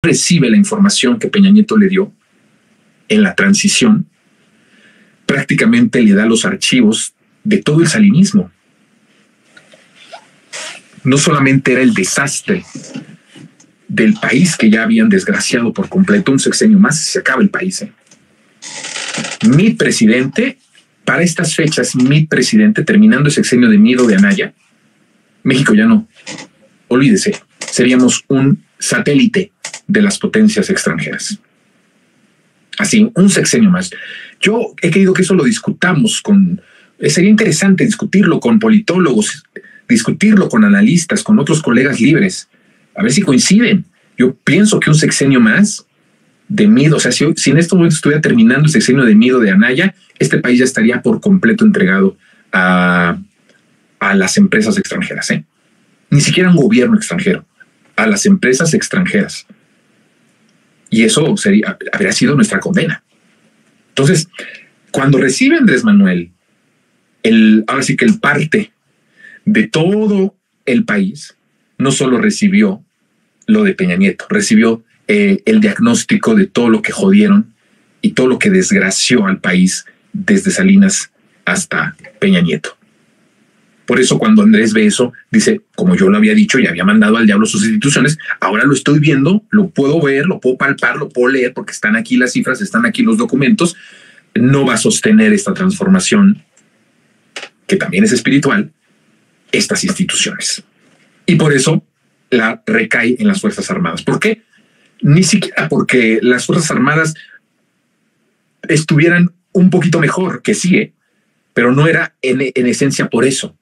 recibe la información que Peña Nieto le dio en la transición, prácticamente le da los archivos de todo el salinismo. No solamente era el desastre del país que ya habían desgraciado por completo, un sexenio más y se acaba el país. Mi presidente, para estas fechas, mi presidente, terminando el sexenio de Miedo de Anaya, México ya no, olvídese, seríamos un satélite de las potencias extranjeras. Así, un sexenio más. Yo he querido que eso lo discutamos sería interesante discutirlo con politólogos, discutirlo con analistas, con otros colegas libres, a ver si coinciden. Yo pienso que un sexenio más de Miedo, o sea, si en este momento estuviera terminando el sexenio de Miedo de Anaya, este país ya estaría por completo entregado a las empresas extranjeras, ¿eh? Ni siquiera un gobierno extranjero, a las empresas extranjeras. Y eso habría sido nuestra condena. Entonces, cuando recibe Andrés Manuel, ahora sí que el parte de todo el país, no solo recibió lo de Peña Nieto, recibió el diagnóstico de todo lo que jodieron y todo lo que desgració al país desde Salinas hasta Peña Nieto. Por eso cuando Andrés ve eso, dice, como yo lo había dicho y había mandado al diablo sus instituciones, ahora lo estoy viendo, lo puedo ver, lo puedo palpar, lo puedo leer, porque están aquí las cifras, están aquí los documentos. No va a sostener esta transformación, que también es espiritual, estas instituciones. Y por eso la recae en las Fuerzas Armadas. ¿Por qué? Ni siquiera porque las Fuerzas Armadas estuvieran un poquito mejor, que sí, pero no era en esencia por eso.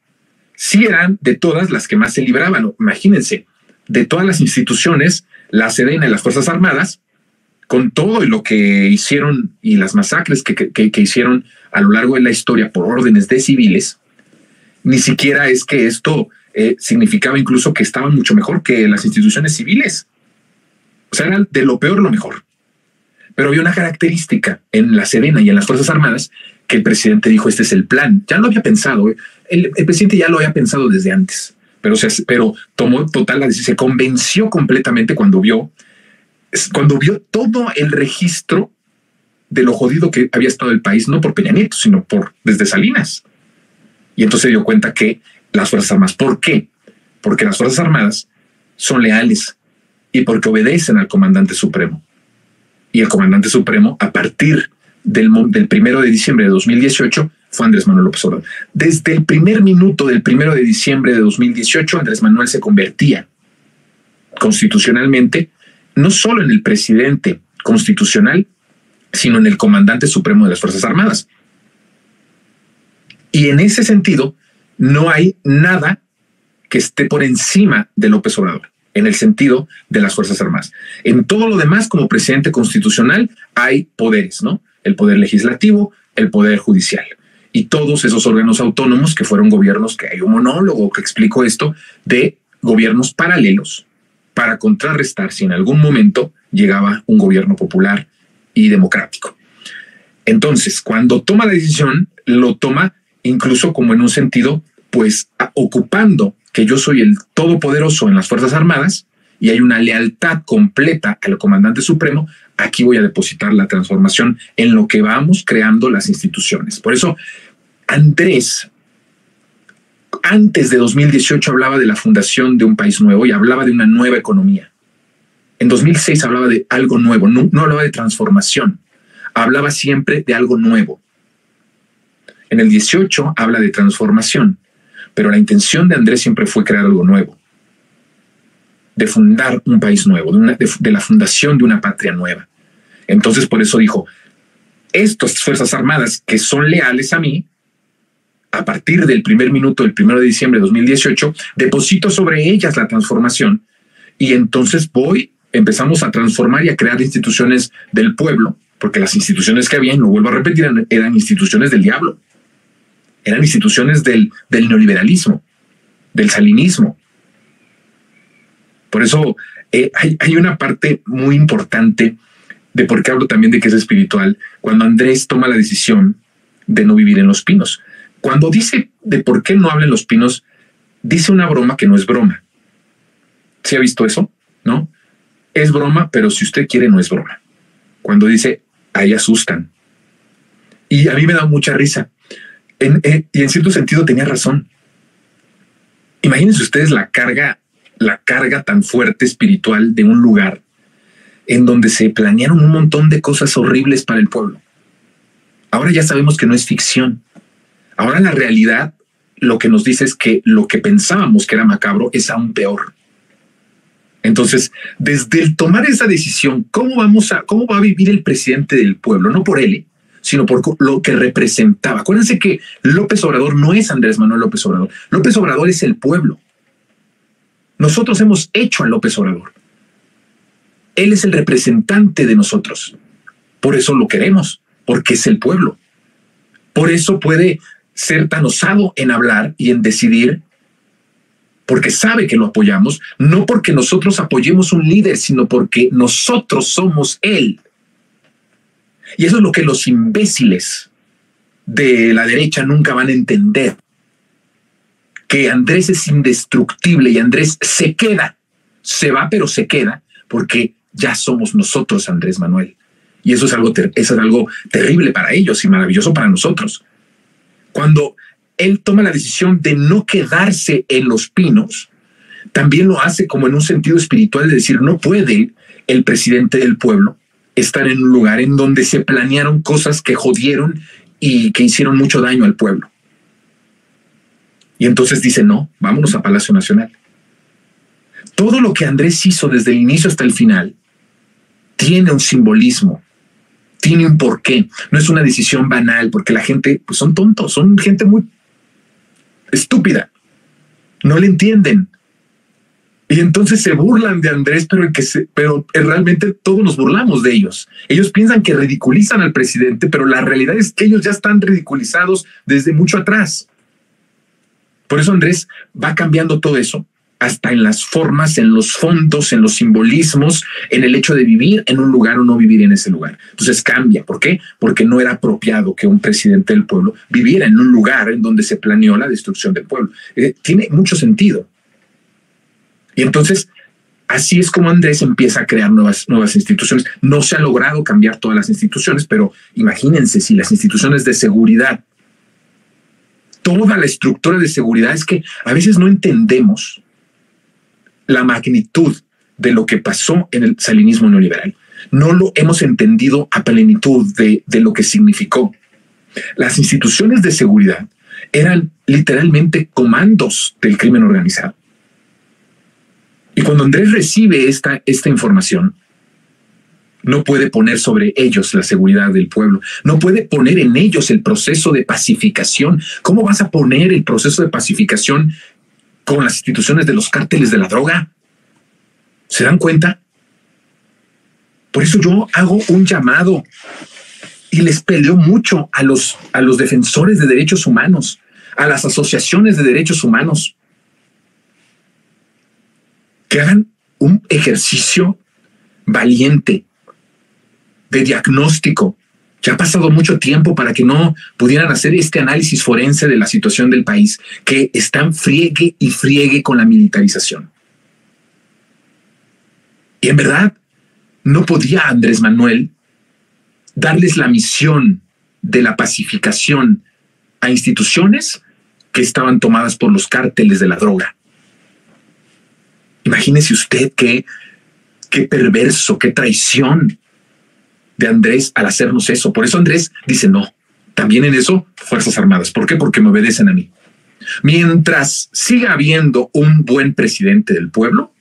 Sí eran de todas las que más se libraban. Imagínense, de todas las instituciones, la Sedena y las Fuerzas Armadas, con todo y lo que hicieron y las masacres que hicieron a lo largo de la historia por órdenes de civiles, ni siquiera es que esto significaba incluso que estaban mucho mejor que las instituciones civiles. O sea, eran de lo peor lo mejor. Pero había una característica en la Sedena y en las Fuerzas Armadas que el presidente dijo, este es el plan. Ya lo había pensado. El presidente ya lo había pensado desde antes, pero tomó total la decisión, se convenció completamente cuando vio todo el registro de lo jodido que había estado el país, no por Peña Nieto, sino desde Salinas. Y entonces se dio cuenta que las Fuerzas Armadas, ¿por qué? Porque las Fuerzas Armadas son leales y porque obedecen al comandante supremo. Y el comandante supremo, a partir del 1 de diciembre de 2018, fue Andrés Manuel López Obrador. Desde el primer minuto del 1 de diciembre de 2018, Andrés Manuel se convertía constitucionalmente, no solo en el presidente constitucional, sino en el comandante supremo de las Fuerzas Armadas. Y en ese sentido, no hay nada que esté por encima de López Obrador, en el sentido de las Fuerzas Armadas. En todo lo demás, como presidente constitucional, hay poderes, ¿no? El poder legislativo, el poder judicial. Y todos esos órganos autónomos que fueron gobiernos, que hay un monólogo que explicó esto, de gobiernos paralelos para contrarrestar si en algún momento llegaba un gobierno popular y democrático. Entonces, cuando toma la decisión, lo toma incluso como en un sentido, pues, ocupando que yo soy el todopoderoso en las Fuerzas Armadas y hay una lealtad completa al comandante supremo, aquí voy a depositar la transformación en lo que vamos creando las instituciones. Por eso, Andrés, antes de 2018 hablaba de la fundación de un país nuevo y hablaba de una nueva economía. En 2006 hablaba de algo nuevo, no hablaba de transformación, hablaba siempre de algo nuevo. En el 18 habla de transformación, pero la intención de Andrés siempre fue crear algo nuevo, de fundar un país nuevo, de la fundación de una patria nueva. Entonces, por eso dijo, estas Fuerzas Armadas que son leales a mí, a partir del primer minuto del 1 de diciembre de 2018, deposito sobre ellas la transformación y entonces empezamos a transformar y a crear instituciones del pueblo, porque las instituciones que había, y lo vuelvo a repetir, eran instituciones del diablo. Eran instituciones del neoliberalismo, del salinismo. Por eso hay una parte muy importante de por qué hablo también de que es espiritual, cuando Andrés toma la decisión de no vivir en Los Pinos. Cuando dice de por qué no habla en Los Pinos, dice una broma que no es broma. ¿Sí ha visto eso? ¿No? es broma, pero si usted quiere no es broma. Cuando dice, ahí asustan. Y a mí me da mucha risa. Y en cierto sentido tenía razón. Imagínense ustedes la carga tan fuerte espiritual de un lugar en donde se planearon un montón de cosas horribles para el pueblo. Ahora ya sabemos que no es ficción. Ahora la realidad lo que nos dice es que lo que pensábamos que era macabro es aún peor. Entonces, desde el tomar esa decisión, ¿cómo va a vivir el presidente del pueblo? No por él, sino por lo que representaba. Acuérdense que López Obrador no es Andrés Manuel López Obrador. López Obrador es el pueblo. Nosotros hemos hecho a López Obrador. Él es el representante de nosotros. Por eso lo queremos, porque es el pueblo. Por eso puede ser tan osado en hablar y en decidir, porque sabe que lo apoyamos, no porque nosotros apoyemos un líder, sino porque nosotros somos él. Y eso es lo que los imbéciles de la derecha nunca van a entender. Que Andrés es indestructible y Andrés se queda, se va, pero se queda, porque ya somos nosotros, Andrés Manuel. Y eso es algo terrible para ellos y maravilloso para nosotros. Cuando él toma la decisión de no quedarse en Los Pinos, también lo hace como en un sentido espiritual de decir, no puede el presidente del pueblo estar en un lugar en donde se planearon cosas que jodieron y que hicieron mucho daño al pueblo. Y entonces dice, no, vámonos a Palacio Nacional. Todo lo que Andrés hizo desde el inicio hasta el final tiene un simbolismo, tiene un porqué. No es una decisión banal, porque la gente, pues son tontos, son gente muy estúpida. No le entienden. Y entonces se burlan de Andrés, pero realmente todos nos burlamos de ellos. Ellos piensan que ridiculizan al presidente, pero la realidad es que ellos ya están ridiculizados desde mucho atrás. Por eso Andrés va cambiando todo eso, hasta en las formas, en los fondos, en los simbolismos, en el hecho de vivir en un lugar o no vivir en ese lugar. Entonces cambia. ¿Por qué? Porque no era apropiado que un presidente del pueblo viviera en un lugar en donde se planeó la destrucción del pueblo. Tiene mucho sentido. Y entonces, así es como Andrés empieza a crear nuevas instituciones. No se ha logrado cambiar todas las instituciones, pero imagínense si las instituciones de seguridad, toda la estructura de seguridad, es que a veces no entendemos la magnitud de lo que pasó en el salinismo neoliberal. No lo hemos entendido a plenitud de lo que significó. Las instituciones de seguridad eran literalmente comandos del crimen organizado. Y cuando Andrés recibe esta información, no puede poner sobre ellos la seguridad del pueblo, no puede poner en ellos el proceso de pacificación. ¿Cómo vas a poner el proceso de pacificación con las instituciones de los cárteles de la droga? ¿Se dan cuenta? Por eso yo hago un llamado y les peleo mucho a los defensores de derechos humanos, a las asociaciones de derechos humanos, que hagan un ejercicio valiente de diagnóstico. Ya ha pasado mucho tiempo para que no pudieran hacer este análisis forense de la situación del país, que están friegue y friegue con la militarización. Y en verdad, no podía Andrés Manuel darles la misión de la pacificación a instituciones que estaban tomadas por los cárteles de la droga. Imagínese usted qué perverso, qué traición de Andrés al hacernos eso. Por eso Andrés dice no. También en eso, Fuerzas Armadas. ¿Por qué? Porque me obedecen a mí. Mientras siga habiendo un buen presidente del pueblo,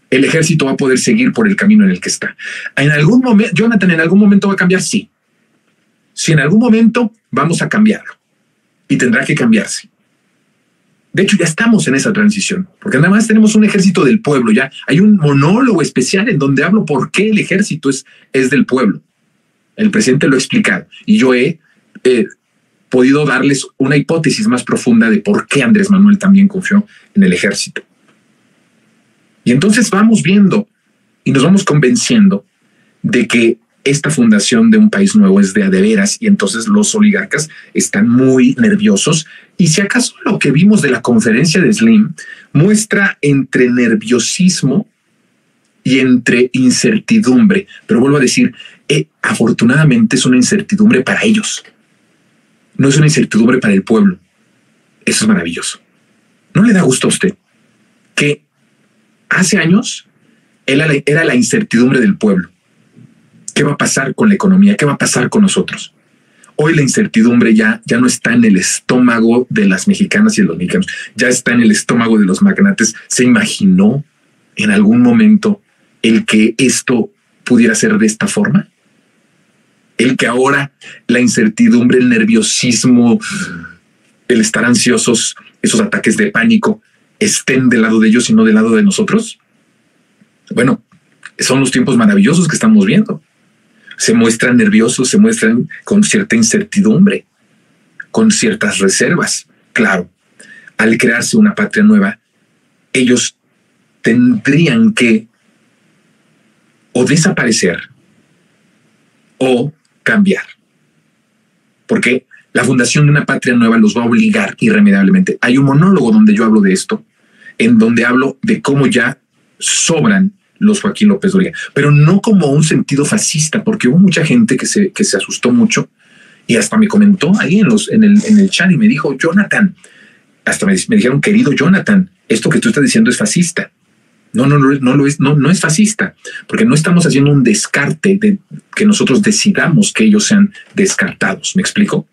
el ejército va a poder seguir por el camino en el que está. En algún momento, Jonathan, ¿en algún momento va a cambiar? Sí. Si en algún momento vamos a cambiarlo. Y tendrá que cambiarse. De hecho, ya estamos en esa transición, porque nada más tenemos un ejército del pueblo. Ya hay un monólogo especial en donde hablo por qué el ejército es del pueblo. El presidente lo ha explicado y yo he podido darles una hipótesis más profunda de por qué Andrés Manuel también confió en el ejército. Y entonces vamos viendo y nos vamos convenciendo de que esta fundación de un país nuevo es de a de veras, y entonces los oligarcas están muy nerviosos. Y si acaso lo que vimos de la conferencia de Slim muestra entre nerviosismo y entre incertidumbre. Pero vuelvo a decir, afortunadamente es una incertidumbre para ellos. No es una incertidumbre para el pueblo. Eso es maravilloso. ¿No le da gusto a usted que hace años era la incertidumbre del pueblo? ¿Qué va a pasar con la economía? ¿Qué va a pasar con nosotros? Hoy la incertidumbre ya no está en el estómago de las mexicanas y de los mexicanos, ya está en el estómago de los magnates. ¿Se imaginó en algún momento el que esto pudiera ser de esta forma? El que ahora la incertidumbre, el nerviosismo, el estar ansiosos, esos ataques de pánico, estén del lado de ellos y no del lado de nosotros. Bueno, son los tiempos maravillosos que estamos viendo. Se muestran nerviosos, se muestran con cierta incertidumbre, con ciertas reservas. Claro, al crearse una patria nueva, ellos tendrían que o desaparecer o cambiar. Porque la fundación de una patria nueva los va a obligar irremediablemente. Hay un monólogo donde yo hablo de esto, en donde hablo de cómo ya sobran los Joaquín López Dóriga, pero no como un sentido fascista, porque hubo mucha gente que se asustó mucho y hasta me comentó ahí en el chat y me dijo, Jonathan, hasta me dijeron, querido Jonathan, esto que tú estás diciendo es fascista. No lo es, no es fascista, porque no estamos haciendo un descarte de que nosotros decidamos que ellos sean descartados. ¿Me explico?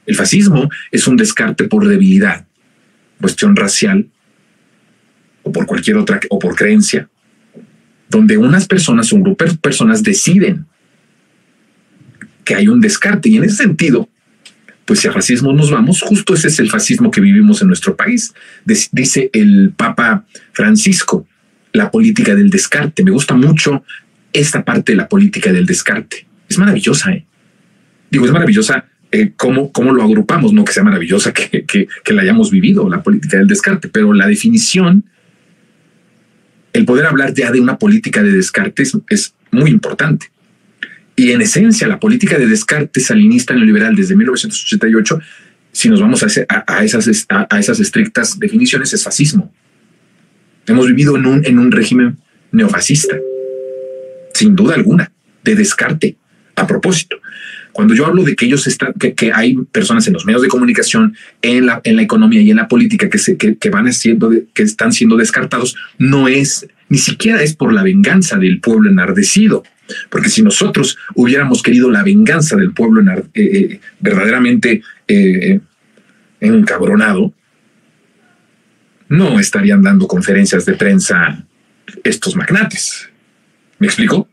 El fascismo es un descarte por debilidad, cuestión racial o por cualquier otra, o por creencia, donde unas personas, un grupo de personas deciden que hay un descarte. Y en ese sentido, pues si a fascismo nos vamos, justo ese es el fascismo que vivimos en nuestro país. Dice el Papa Francisco, la política del descarte. Me gusta mucho esta parte de la política del descarte. Es maravillosa, Digo, es maravillosa cómo lo agrupamos, no que sea maravillosa que la hayamos vivido, la política del descarte, pero la definición, el poder hablar ya de una política de descarte es muy importante. Y en esencia, la política de descarte salinista neoliberal desde 1988, si nos vamos a esas estrictas definiciones, es fascismo. Hemos vivido en un régimen neofascista, sin duda alguna, de descarte. A propósito, cuando yo hablo de que ellos que hay personas en los medios de comunicación, en la economía y en la política que están siendo descartados, no es, ni siquiera es por la venganza del pueblo enardecido. Porque si nosotros hubiéramos querido la venganza del pueblo verdaderamente encabronado, no estarían dando conferencias de prensa estos magnates. ¿Me explico?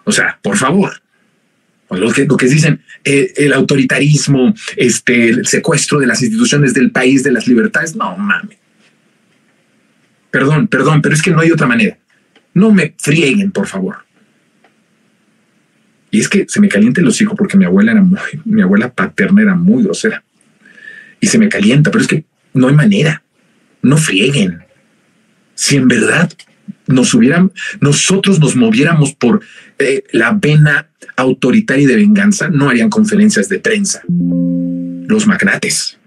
O sea, por favor. Lo que dicen, el autoritarismo, el secuestro de las instituciones del país, de las libertades. No mames. Perdón, pero es que no hay otra manera. No me frieguen, por favor. Y es que se me calienta el hocico porque mi abuela paterna era muy grosera. Y se me calienta, pero es que no hay manera. No frieguen. Si en verdad nosotros nos moviéramos por la vena autoritaria y de venganza, no harían conferencias de prensa los magnates.